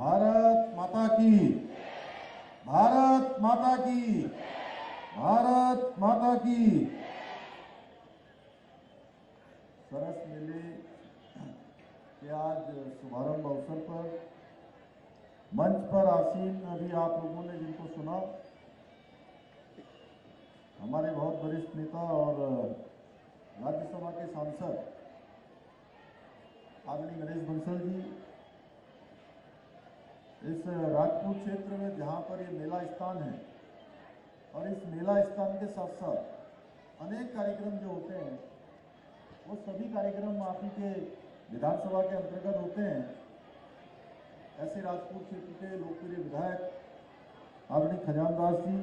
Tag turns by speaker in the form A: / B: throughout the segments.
A: भारत माता की, भारत माता की, भारत माता की। सरस मेले के आज शुभारंभ अवसर पर मंच पर आसीन अभी आप लोगों ने जिनको सुना, हमारे बहुत वरिष्ठ नेता और राज्यसभा के सांसद आदरणीय गणेश बंसल जी, इस राजपूत क्षेत्र में जहाँ पर ये मेला स्थान है और इस मेला स्थान के साथ साथ अनेक कार्यक्रम जो होते हैं वो सभी कार्यक्रम आप ही के विधानसभा के अंतर्गत होते हैं। ऐसे राजपूत क्षेत्र के लोकप्रिय विधायक आदरणीय खजानदास जी,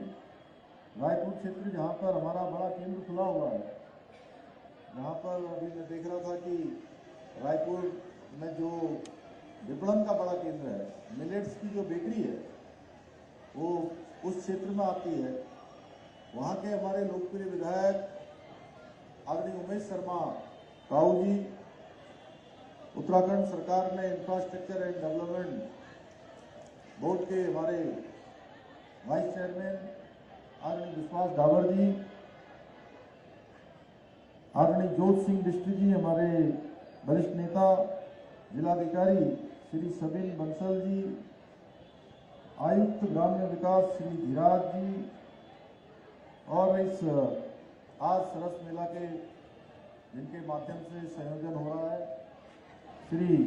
A: रायपुर क्षेत्र जहाँ पर हमारा बड़ा केंद्र खुला हुआ है, जहाँ पर अभी मैं देख रहा था कि रायपुर में जो विपणन का बड़ा केंद्र है, मिलेट्स की जो बेकरी है वो उस क्षेत्र में आती है। वहाँ के हमारे लोकप्रिय विधायक आदरणीय उमेश शर्मा काऊ जी, उत्तराखंड सरकार ने इंफ्रास्ट्रक्चर एंड डेवलपमेंट बोर्ड के हमारे वाइस चेयरमैन आदरणीय विश्वास डावर जी, आदरणीय जोत सिंह बिष्ट जी, हमारे वरिष्ठ नेता जिलाधिकारी श्री सबिन बंसल जी, आयुक्त ग्राम्य विकास श्री धीराज जी, और इस आज सरस मेला के जिनके माध्यम से संयोजन हो रहा है श्री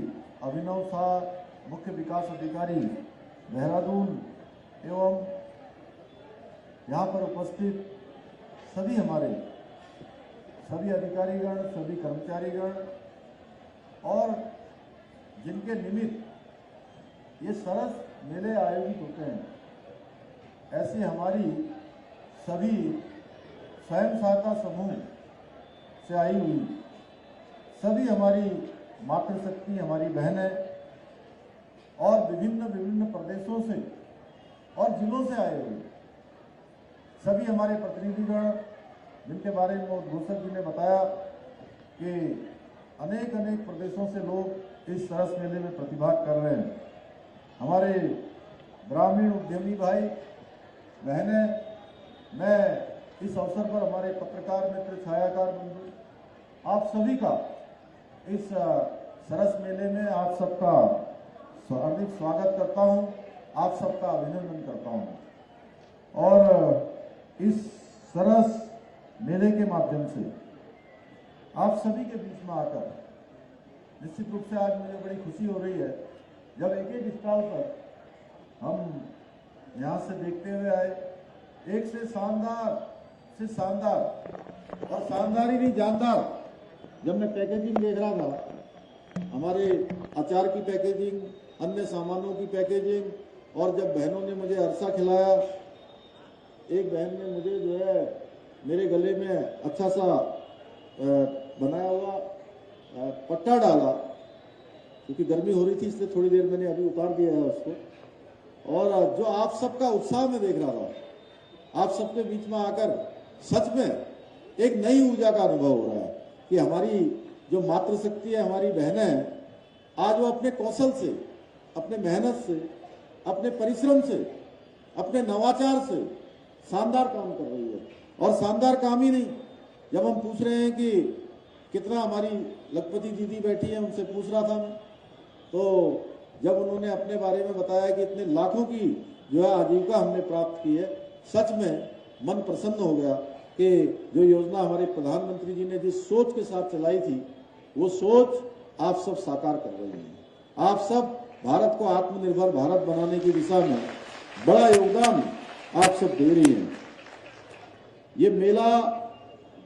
A: अभिनव शाह, मुख्य विकास अधिकारी देहरादून, एवं यहाँ पर उपस्थित सभी हमारे सभी अधिकारीगण, सभी कर्मचारीगण और जिनके निमित्त ये सरस मेले आयोजित होते हैं, ऐसी हमारी सभी स्वयं सहायता समूह से आई हुई सभी हमारी मातृशक्ति, हमारी बहनें और विभिन्न प्रदेशों से और जिलों से आए हुए सभी हमारे प्रतिनिधिगण, जिनके बारे में उद्घोषक जी ने बताया कि अनेक प्रदेशों से लोग इस सरस मेले में प्रतिभाग कर रहे हैं। हमारे ग्रामीण उद्यमी भाई बहनें, मैं इस अवसर पर हमारे पत्रकार मित्र, छायाकार बंधु, आप सभी का इस सरस मेले में आप सबका हार्दिक स्वागत करता हूं, आप सबका अभिनंदन करता हूं। और इस सरस मेले के माध्यम से आप सभी के बीच में आकर निश्चित रूप से आज मुझे बड़ी खुशी हो रही है, जब एक स्टॉल पर हम यहाँ से देखते हुए आए, एक से शानदार और शानदार ही नहीं जानदार, जब मैं पैकेजिंग देख रहा था, हमारे अचार की पैकेजिंग, अन्य सामानों की पैकेजिंग, और जब बहनों ने मुझे अरसा खिलाया, एक बहन ने मुझे जो है मेरे गले में अच्छा सा बनाया हुआ पट्टा डाला, क्योंकि गर्मी हो रही थी इसलिए थोड़ी देर मैंने अभी उतार दिया है उसको। और जो आप सबका उत्साह में देख रहा था, आप सबके बीच में आकर सच में एक नई ऊर्जा का अनुभव हो रहा है कि हमारी जो मातृशक्ति है, हमारी बहनें आज वो अपने कौशल से, अपने मेहनत से, अपने परिश्रम से, अपने नवाचार से शानदार काम कर रही है। और शानदार काम ही नहीं, जब हम पूछ रहे हैं कि कितना, हमारी लखपति दीदी बैठी है, उनसे पूछ रहा था मैं, तो जब उन्होंने अपने बारे में बताया कि इतने लाखों की जो है आजीविका हमने प्राप्त की है, सच में मन प्रसन्न हो गया कि जो योजना हमारे प्रधानमंत्री जी ने जिस सोच के साथ चलाई थी, वो सोच आप सब साकार कर रहे हैं। आप सब भारत को आत्मनिर्भर भारत बनाने की दिशा में बड़ा योगदान आप सब दे रही हैं। ये मेला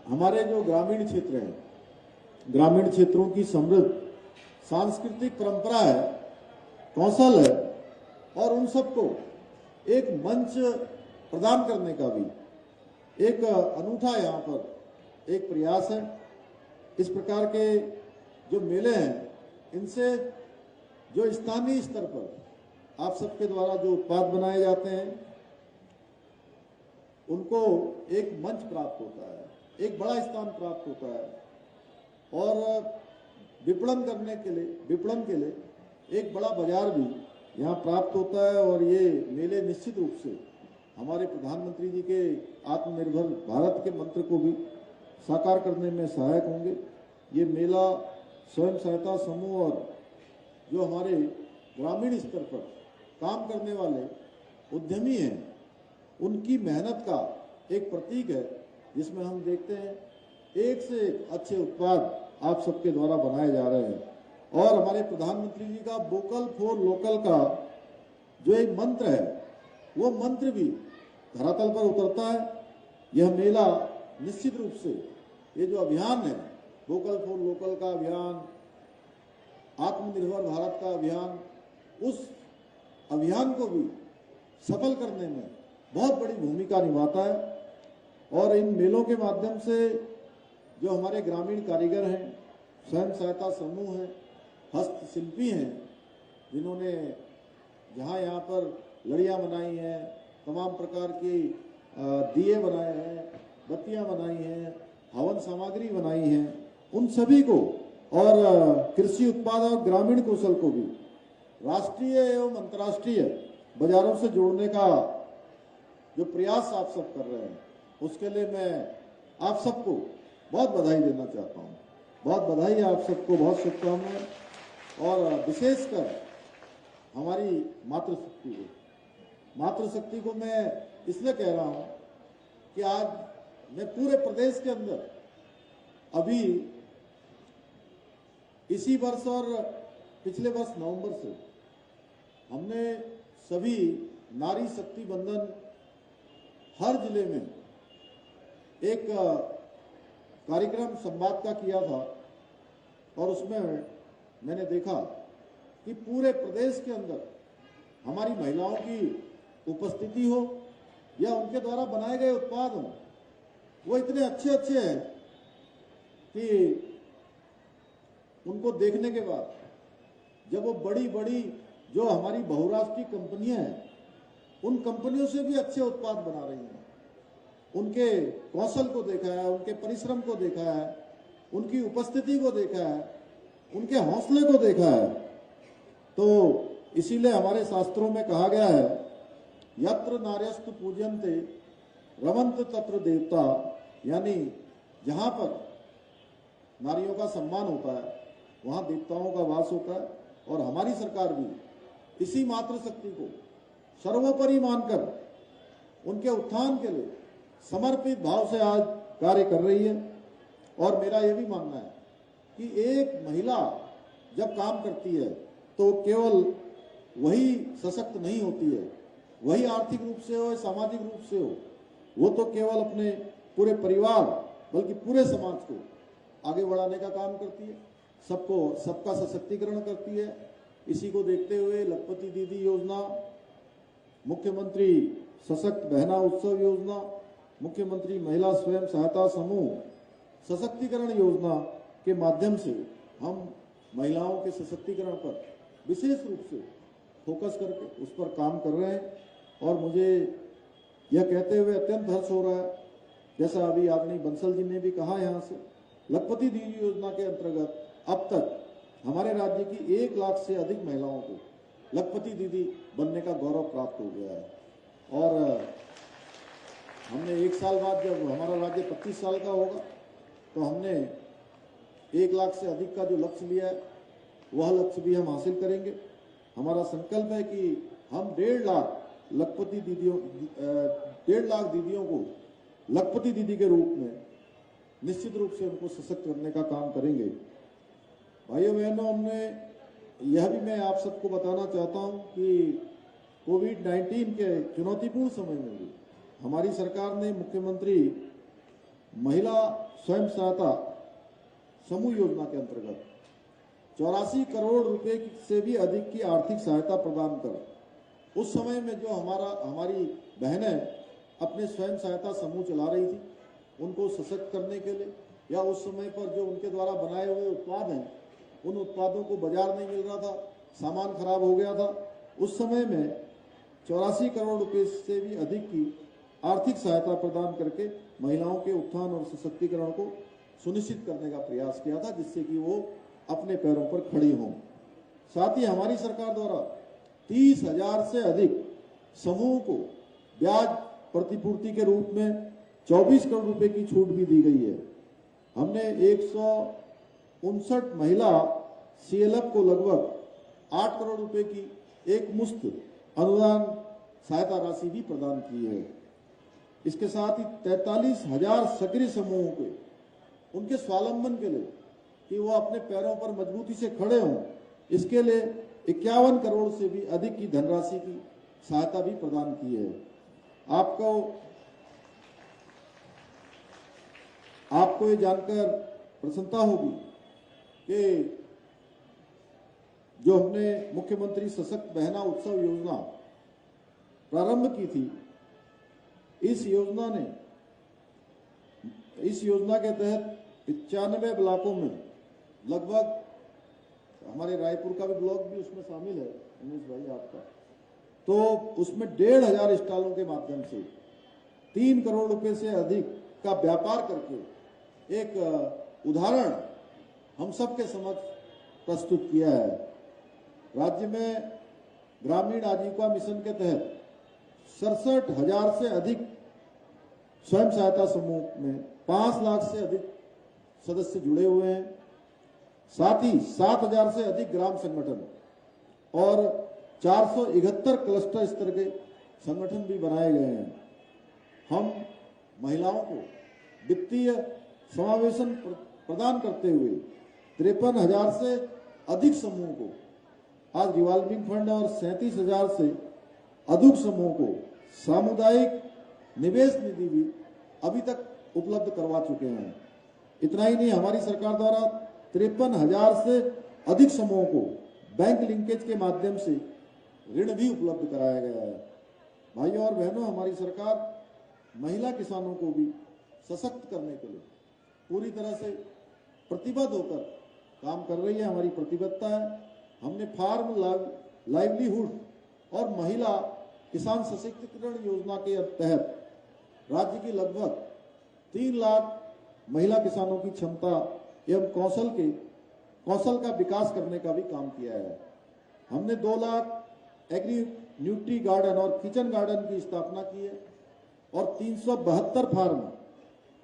A: हमारे जो ग्रामीण क्षेत्र हैं, ग्रामीण क्षेत्रों की समृद्ध सांस्कृतिक परंपरा है, कौशल है, और उन सबको एक मंच प्रदान करने का भी एक अनूठा यहाँ पर एक प्रयास है। इस प्रकार के जो मेले हैं, इनसे जो स्थानीय स्तर पर आप सबके द्वारा जो उत्पाद बनाए जाते हैं, उनको एक मंच प्राप्त होता है, एक बड़ा स्थान प्राप्त होता है, और विपणन के लिए एक बड़ा बाजार भी यहाँ प्राप्त होता है और ये मेले निश्चित रूप से हमारे प्रधानमंत्री जी के आत्मनिर्भर भारत के मंत्र को भी साकार करने में सहायक होंगे। ये मेला स्वयं सहायता समूह और जो हमारे ग्रामीण स्तर पर काम करने वाले उद्यमी हैं उनकी मेहनत का एक प्रतीक है, जिसमें हम देखते हैं एक से एक अच्छे उत्पाद आप सबके द्वारा बनाए जा रहे हैं। और हमारे प्रधानमंत्री जी का वोकल फॉर लोकल का जो एक मंत्र है वो मंत्र भी धरातल पर उतरता है। यह मेला निश्चित रूप से ये जो अभियान है वोकल फॉर लोकल का अभियान, आत्मनिर्भर भारत का अभियान, उस अभियान को भी सफल करने में बहुत बड़ी भूमिका निभाता है। और इन मेलों के माध्यम से जो हमारे ग्रामीण कारीगर हैं, स्वयं सहायता समूह हैं, हस्तशिल्पी हैं, जिन्होंने जहाँ यहाँ पर लड़ियाँ बनाई हैं, तमाम प्रकार की दिए बनाए हैं, बत्तियाँ बनाई हैं, हवन सामग्री बनाई हैं, उन सभी को और कृषि उत्पाद और ग्रामीण कौशल को भी राष्ट्रीय एवं अंतर्राष्ट्रीय बाजारों से जोड़ने का जो प्रयास आप सब कर रहे हैं, उसके लिए मैं आप सबको बहुत बधाई देना चाहता हूँ। बहुत बधाई आप सबको, बहुत शुभकामनाएं। और विशेषकर हमारी मातृशक्ति को मैं इसलिए कह रहा हूँ कि आज मैं पूरे प्रदेश के अंदर अभी इसी वर्ष और पिछले वर्ष नवंबर से हमने सभी नारी शक्ति बंधन हर जिले में एक कार्यक्रम संवाद का किया था और उसमें मैंने देखा कि पूरे प्रदेश के अंदर हमारी महिलाओं की उपस्थिति हो या उनके द्वारा बनाए गए उत्पाद हों, वो इतने अच्छे अच्छे हैं कि उनको देखने के बाद जब वो बड़ी बड़ी जो हमारी बहुराष्ट्रीय कंपनियां हैं, उन कंपनियों से भी अच्छे उत्पाद बना रही हैं। उनके कौशल को देखा है, उनके परिश्रम को देखा है, उनकी उपस्थिति को देखा है, उनके हौसले को देखा है। तो इसीलिए हमारे शास्त्रों में कहा गया है, यत्र नार्यस्तु पूज्यन्ते रमन्त तत्र देवता, यानी जहां पर नारियों का सम्मान होता है वहां देवताओं का वास होता है। और हमारी सरकार भी इसी मातृशक्ति को सर्वोपरि मानकर उनके उत्थान के लिए समर्पित भाव से आज कार्य कर रही है। और मेरा यह भी मानना है कि एक महिला जब काम करती है तो केवल वही सशक्त नहीं होती है, वही आर्थिक रूप से हो, सामाजिक रूप से हो, वो तो केवल अपने पूरे परिवार बल्कि पूरे समाज को आगे बढ़ाने का काम करती है, सबका सशक्तिकरण करती है। इसी को देखते हुए लखपति दीदी योजना, मुख्यमंत्री सशक्त बहना उत्सव योजना, मुख्यमंत्री महिला स्वयं सहायता समूह सशक्तिकरण योजना के माध्यम से हम महिलाओं के सशक्तिकरण पर विशेष रूप से फोकस करके उस पर काम कर रहे हैं। और मुझे यह कहते हुए अत्यंत हर्ष हो रहा है, जैसा अभी आदरणीय बंसल जी ने भी कहा, यहाँ से लखपति दीदी योजना के अंतर्गत अब तक हमारे राज्य की 1 लाख से अधिक महिलाओं को लखपति दीदी बनने का गौरव प्राप्त हो गया है। और हमने 1 साल बाद जब हमारा राज्य 25 साल का होगा तो हमने 1 लाख से अधिक का जो लक्ष्य लिया है वह लक्ष्य भी हम हासिल करेंगे। हमारा संकल्प है कि हम 1.5 लाख लखपति दीदियों 1.5 लाख दीदियों को लखपति दीदी के रूप में निश्चित रूप से उनको सशक्त करने का काम करेंगे। भाइयों बहनों, हमने यह भी मैं आप सबको बताना चाहता हूं कि कोविड-19 के चुनौतीपूर्ण समय में भी हमारी सरकार ने मुख्यमंत्री महिला स्वयं सहायता समूह योजना के अंतर्गत 84 करोड़ रुपए से भी अधिक की आर्थिक सहायता प्रदान कर उस समय में जो हमारी बहनें अपने स्वयं सहायता समूह चला रही थी उनको सशक्त करने के लिए, या उस समय पर जो उनके द्वारा बनाए हुए उत्पाद हैं उन उत्पादों को बाजार नहीं मिल रहा था, सामान खराब हो गया था, उस समय में 84 करोड़ रुपए से भी अधिक की आर्थिक सहायता प्रदान करके महिलाओं के उत्थान और सशक्तिकरण को सुनिश्चित करने का प्रयास किया था, जिससे कि वो अपने पैरों पर खड़ी हों। साथ ही हमारी सरकार द्वारा 30,000 से अधिक समूह को ब्याज प्रतिपूर्ति के रूप में 24 करोड़ रुपए की छूट भी दी गई है। हमने 159 महिला CLF को लगभग 8 करोड़ रुपए की एक मुश्त अनुदान सहायता राशि भी प्रदान की है। इसके साथ ही 43,000 सक्रिय समूहों के उनके स्वावलंबन के लिए कि वो अपने पैरों पर मजबूती से खड़े हों, इसके लिए 51 करोड़ से भी अधिक की धनराशि की सहायता भी प्रदान की है। आपको ये जानकर प्रसन्नता होगी कि जो हमने मुख्यमंत्री सशक्त बहना उत्सव योजना प्रारंभ की थी, इस योजना के तहत 95 ब्लॉकों में लगभग, हमारे रायपुर का भी ब्लॉक भी उसमें शामिल है, उमेश भाई आपका, तो उसमें 1,500 स्टॉलों के माध्यम से 3 करोड़ रुपए से अधिक का व्यापार करके एक उदाहरण हम सबके समक्ष प्रस्तुत किया है। राज्य में ग्रामीण आजीविका मिशन के तहत 67,000 से अधिक स्वयं सहायता समूह में 5 लाख से अधिक सदस्य जुड़े हुए हैं। साथ ही 7,000 से अधिक ग्राम संगठन और 471 क्लस्टर स्तर के संगठन भी बनाए गए हैं। हम महिलाओं को वित्तीय समावेशन प्रदान करते हुए 53,000 से अधिक समूह को आज रिवॉल्विंग फंड और 37,000 से अधिक समूह को सामुदायिक निवेश निधि भी अभी तक उपलब्ध करवा चुके हैं। इतना ही नहीं, हमारी सरकार द्वारा 53,000 से अधिक समूहों को बैंक लिंकेज के माध्यम से ऋण भी उपलब्ध कराया गया है। भाइयों और बहनों, हमारी सरकार महिला किसानों को भी सशक्त करने के लिए पूरी तरह से प्रतिबद्ध होकर काम कर रही है। हमारी प्रतिबद्धता है। हमने फार्म लाइवलीहुड और महिला किसान सशक्तिकरण योजना के तहत राज्य की लगभग 3 लाख महिला किसानों की क्षमता एवं कौशल का विकास करने का भी काम किया है। हमने 2 लाख एग्री न्यूट्री गार्डन और किचन गार्डन की स्थापना की है और 372 फार्म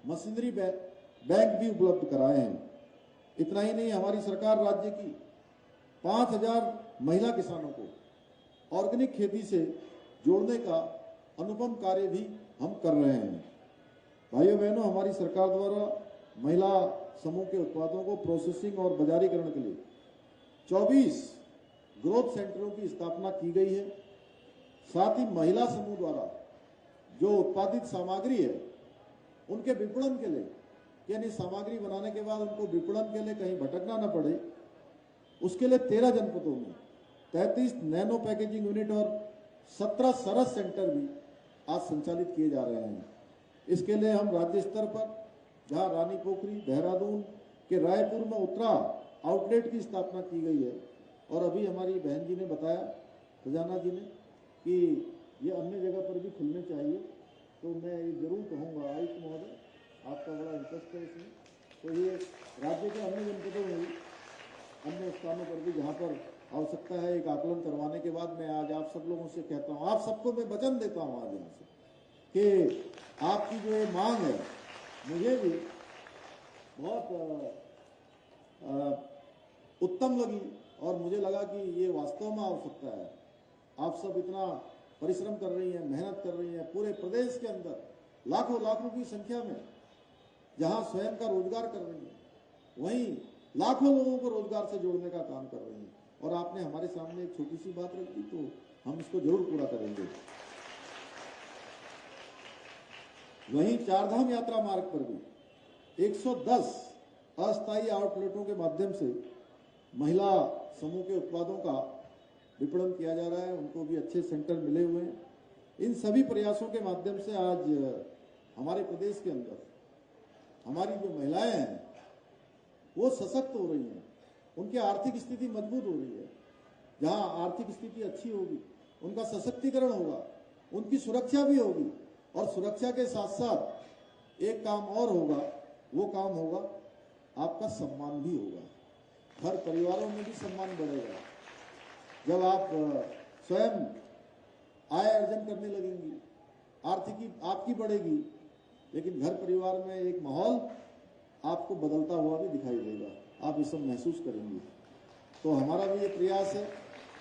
A: मशीनरी बैंक भी उपलब्ध कराए हैं। इतना ही नहीं, हमारी सरकार राज्य की 5,000 महिला किसानों को ऑर्गेनिक खेती से जोड़ने का अनुपम कार्य भी हम कर रहे हैं। भाइयों बहनों, हमारी सरकार द्वारा महिला समूह के उत्पादों को प्रोसेसिंग और बाजारीकरण के लिए 24 ग्रोथ सेंटरों की स्थापना की गई है। साथ ही महिला समूह द्वारा जो उत्पादित सामग्री है उनके विपणन के लिए, यानी सामग्री बनाने के बाद उनको विपणन के लिए कहीं भटकना न पड़े, उसके लिए 13 जनपदों में 33 नैनो पैकेजिंग यूनिट और 17 सरस सेंटर भी आज संचालित किए जा रहे हैं। इसके लिए हम राज्य स्तर पर, जहां रानी पोखरी, देहरादून के रायपुर में उत्तरा आउटलेट की स्थापना की गई है और अभी हमारी बहन जी ने बताया, खजाना जी ने, कि ये अन्य जगह पर भी खुलने चाहिए। तो मैं ये जरूर कहूँगा, आयुक्त महोदय आपका बड़ा इंटरेस्ट है इसमें, तो ये राज्य के अन्य जनपदों में भी, अन्य स्थानों पर भी जहाँ पर आवश्यकता है, एक आकलन करवाने के बाद मैं आज आप सब लोगों से कहता हूँ, आप सबको मैं वचन देता हूँ आज यहाँ से कि आपकी जो ये मांग है मुझे भी बहुत उत्तम लगी और मुझे लगा कि ये वास्तव में आवश्यकता है। आप सब इतना परिश्रम कर रही हैं, मेहनत कर रही हैं, पूरे प्रदेश के अंदर लाखों की संख्या में जहां स्वयं का रोजगार कर रही हैं, वहीं लाखों लोगों को रोजगार से जोड़ने का काम कर रही हैं। और आपने हमारे सामने एक छोटी सी बात रखी, तो हम इसको जरूर पूरा करेंगे। वहीं चारधाम यात्रा मार्ग पर भी 110 अस्थायी आउटलेटों के माध्यम से महिला समूह के उत्पादों का विपणन किया जा रहा है, उनको भी अच्छे सेंटर मिले हुए हैं। इन सभी प्रयासों के माध्यम से आज हमारे प्रदेश के अंदर हमारी जो महिलाएं हैं वो सशक्त हो रही हैं, उनकी आर्थिक स्थिति मजबूत हो रही है। जहां आर्थिक स्थिति अच्छी होगी, उनका सशक्तिकरण होगा, उनकी सुरक्षा भी होगी, और सुरक्षा के साथ साथ एक काम और होगा, वो काम होगा आपका सम्मान भी होगा। हर परिवारों में भी सम्मान बढ़ेगा। जब आप स्वयं आय अर्जन करने लगेंगी, आर्थिकी आपकी बढ़ेगी, लेकिन घर परिवार में एक माहौल आपको बदलता हुआ भी दिखाई देगा, आप इस सब महसूस करेंगे। तो हमारा भी ये प्रयास है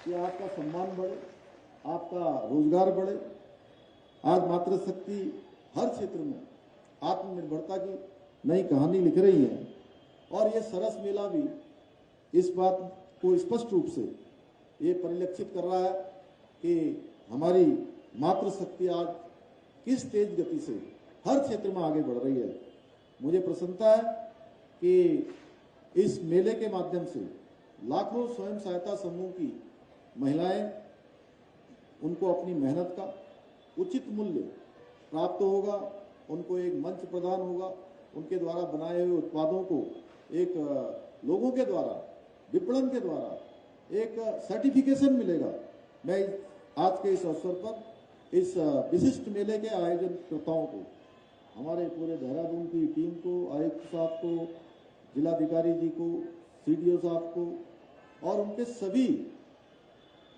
A: कि आपका सम्मान बढ़े, आपका रोजगार बढ़े। आज मातृशक्ति हर क्षेत्र में आत्मनिर्भरता की नई कहानी लिख रही है और ये सरस मेला भी इस बात को स्पष्ट रूप से ये परिलक्षित कर रहा है कि हमारी मातृशक्ति आज किस तेज गति से हर क्षेत्र में आगे बढ़ रही है। मुझे प्रसन्नता है कि इस मेले के माध्यम से लाखों स्वयं सहायता समूह की महिलाएं, उनको अपनी मेहनत का उचित मूल्य प्राप्त होगा, उनको एक मंच प्रदान होगा, उनके द्वारा बनाए हुए उत्पादों को एक लोगों के द्वारा, विपणन के द्वारा एक सर्टिफिकेशन मिलेगा। मैं आज के इस अवसर पर इस विशिष्ट मेले के आयोजनकर्ताओं को, हमारे पूरे देहरादून की टीम को, आयुक्त साहब को, जिलाधिकारी जी को, सीडीओ साहब को और उनके सभी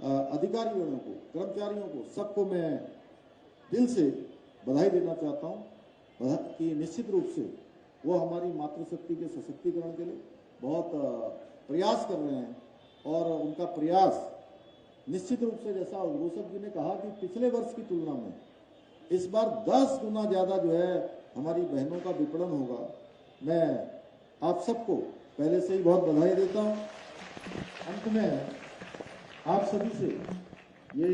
A: अधिकारियों को, कर्मचारियों को, सबको मैं दिल से बधाई देना चाहता हूँ कि निश्चित रूप से वो हमारी मातृशक्ति के सशक्तिकरण के लिए बहुत प्रयास कर रहे हैं और उनका प्रयास निश्चित रूप से, जैसा रोशक जी ने कहा कि पिछले वर्ष की तुलना में इस बार 10 गुना ज़्यादा जो है हमारी बहनों का विपणन होगा। मैं आप सबको पहले से ही बहुत बधाई देता हूँ। अंत में आप सभी से ये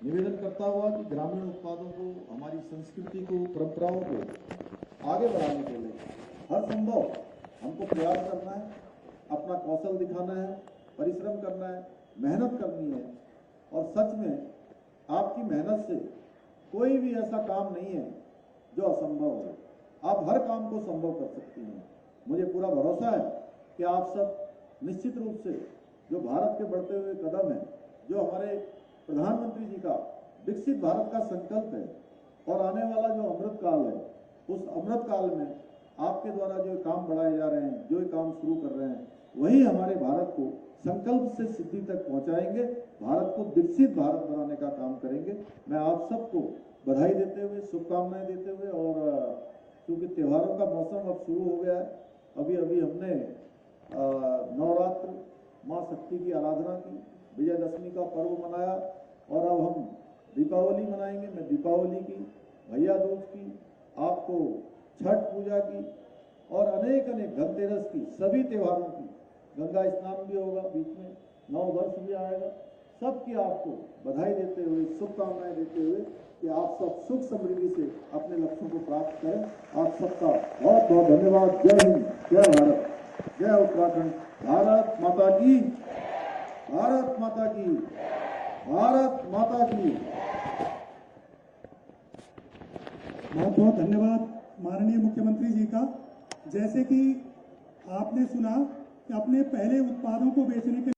A: निवेदन करता हुआ कि ग्रामीण उत्पादों को, हमारी संस्कृति को, परंपराओं को आगे बढ़ाने के लिए हर संभव हमको प्रयास करना है, अपना कौशल दिखाना है, परिश्रम करना है, मेहनत करनी है। और सच में आपकी मेहनत से कोई भी ऐसा काम नहीं है जो असंभव हो। आप हर काम को संभव कर सकती हैं। मुझे पूरा भरोसा है कि आप सब निश्चित रूप से जो भारत के बढ़ते हुए कदम है, जो हमारे प्रधानमंत्री जी का विकसित भारत का संकल्प है और आने वाला जो अमृत काल है, उस अमृत काल में आपके द्वारा जो काम बढ़ाए जा रहे हैं, जो काम शुरू कर रहे हैं, वही हमारे भारत को संकल्प से सिद्धि तक पहुंचाएंगे, भारत को विकसित भारत बनाने का काम करेंगे। मैं आप सबको बधाई देते हुए, शुभकामनाएं देते हुए, और क्योंकि त्योहारों का मौसम अब शुरू हो गया है, अभी अभी हमने नवरात्र माँ शक्ति की आराधना की, विजयदशमी का पर्व मनाया और अब हम दीपावली मनाएंगे। मैं दीपावली की, भैया दूज की, आपको छठ पूजा की और अनेक अनेक धनतेरस की, सभी त्योहारों की, गंगा स्नान भी होगा बीच में, नव वर्ष भी आएगा, सबकी आपको बधाई देते हुए, शुभकामनाएं देते हुए कि आप सब सुख समृद्धि से अपने लक्ष्यों को प्राप्त करें। आप सबका बहुत बहुत धन्यवाद। जय हिंद, जय भारत, जय उत्तराखंड। भारत माता की, भारत माता की, भारत माता की।
B: बहुत बहुत धन्यवाद माननीय मुख्यमंत्री जी का। जैसे कि आपने सुना कि अपने पहले उत्पादों को बेचने के